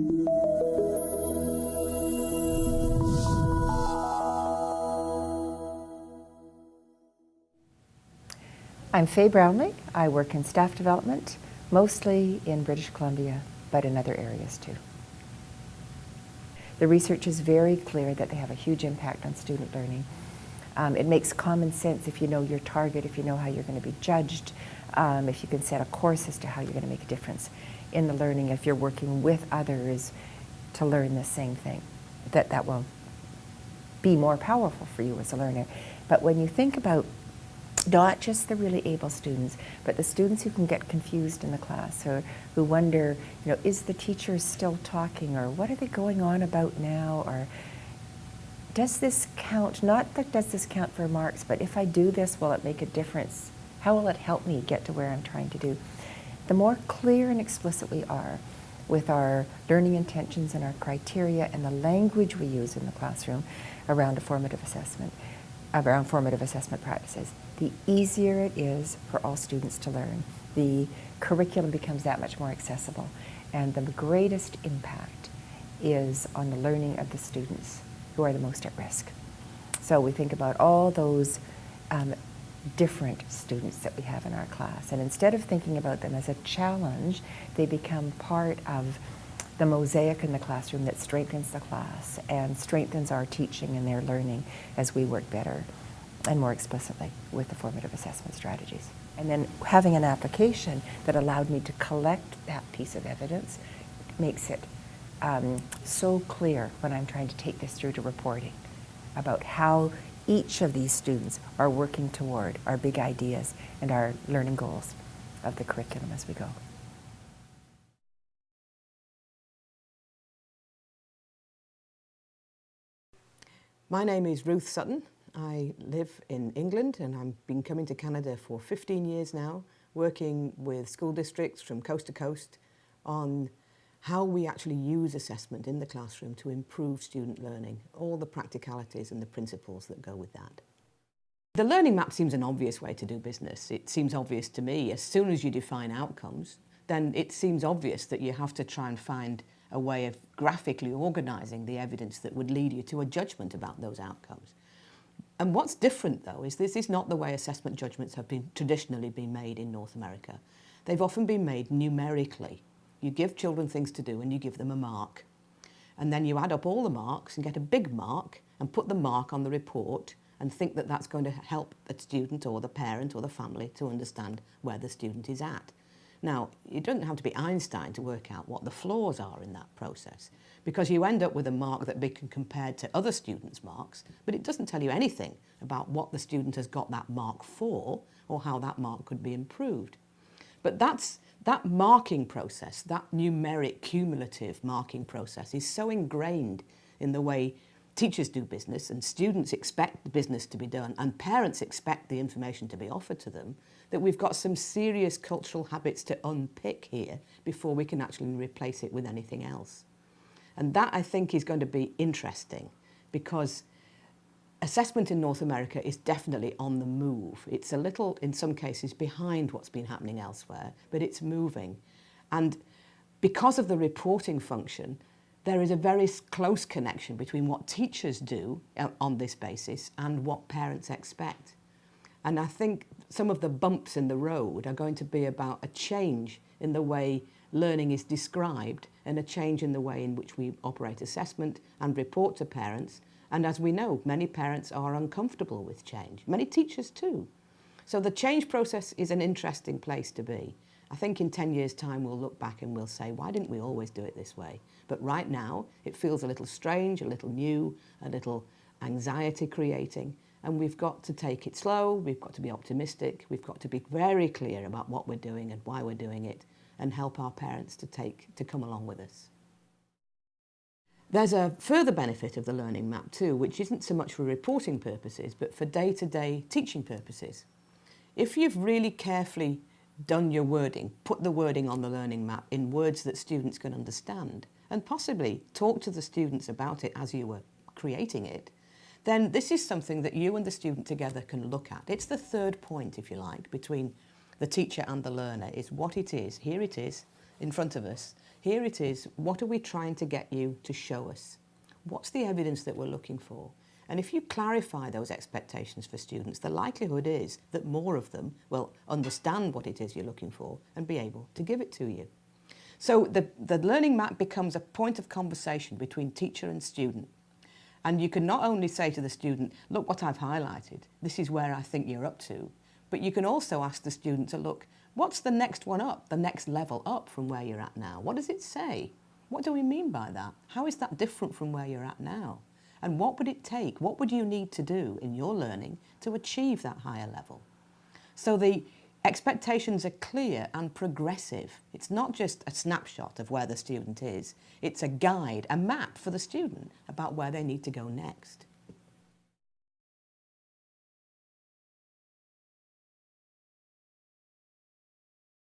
I'm Faye Brownlee. I work in staff development, mostly in British Columbia, but in other areas too. The research is very clear that they have a huge impact on student learning. It makes common sense if you know your target, if you know how you're going to be judged, if you can set a course as to how you're going to make a difference in the learning, if you're working with others to learn the same thing, that will be more powerful for you as a learner. But when you think about not just the really able students, but the students who can get confused in the class or who wonder, is the teacher still talking, or what are they going on about now, or does this count? Not that does this count for marks, but if I do this, will it make a difference? How will it help me get to where I'm trying to do? The more clear and explicit we are with our learning intentions and our criteria and the language we use in the classroom around formative assessment practices, the easier it is for all students to learn. The curriculum becomes that much more accessible, and the greatest impact is on the learning of the students who are the most at risk. So we think about all those different students that we have in our class, and instead of thinking about them as a challenge, they become part of the mosaic in the classroom that strengthens the class and strengthens our teaching and their learning as we work better and more explicitly with the formative assessment strategies. And then having an application that allowed me to collect that piece of evidence makes it so clear when I'm trying to take this through to reporting about how each of these students are working toward our big ideas and our learning goals of the curriculum as we go. My name is Ruth Sutton. I live in England, and I've been coming to Canada for 15 years now, working with school districts from coast to coast on how we actually use assessment in the classroom to improve student learning, all the practicalities and the principles that go with that. The learning map seems an obvious way to do business. It seems obvious to me. As soon as you define outcomes, then it seems obvious that you have to try and find a way of graphically organising the evidence that would lead you to a judgment about those outcomes. And what's different, though, is this is not the way assessment judgments have traditionally been made in North America. They've often been made numerically. You give children things to do and you give them a mark. And then you add up all the marks and get a big mark and put the mark on the report and think that that's going to help the student or the parent or the family to understand where the student is at. Now, you don't have to be Einstein to work out what the flaws are in that process, because you end up with a mark that can be compared to other students' marks, but it doesn't tell you anything about what the student has got that mark for or how that mark could be improved. But that marking process, that numeric cumulative marking process, is so ingrained in the way teachers do business, and students expect the business to be done, and parents expect the information to be offered to them, that we've got some serious cultural habits to unpick here before we can actually replace it with anything else. And that, I think, is going to be interesting, because assessment in North America is definitely on the move. It's a little, in some cases, behind what's been happening elsewhere, but it's moving. And because of the reporting function, there is a very close connection between what teachers do on this basis and what parents expect. And I think some of the bumps in the road are going to be about a change in the way learning is described and a change in the way in which we operate assessment and report to parents. And as we know, many parents are uncomfortable with change, many teachers too. So the change process is an interesting place to be. I think in 10 years' time we'll look back and we'll say, why didn't we always do it this way? But right now it feels a little strange, a little new, a little anxiety creating, and we've got to take it slow, we've got to be optimistic, we've got to be very clear about what we're doing and why we're doing it, and help our parents to come along with us. There's a further benefit of the learning map too, which isn't so much for reporting purposes, but for day-to-day teaching purposes. If you've really carefully done your wording, put the wording on the learning map in words that students can understand, and possibly talk to the students about it as you were creating it, then this is something that you and the student together can look at. It's the third point, if you like, between the teacher and the learner, is what it is. Here it is in front of us. Here it is, what are we trying to get you to show us? What's the evidence that we're looking for? And if you clarify those expectations for students, the likelihood is that more of them will understand what it is you're looking for and be able to give it to you. So the learning map becomes a point of conversation between teacher and student. And you can not only say to the student, look what I've highlighted, this is where I think you're up to, but you can also ask the student to look, what's the next one up, the next level up from where you're at now? What does it say? What do we mean by that? How is that different from where you're at now? And what would it take? What would you need to do in your learning to achieve that higher level? So the expectations are clear and progressive. It's not just a snapshot of where the student is. It's a guide, a map for the student about where they need to go next.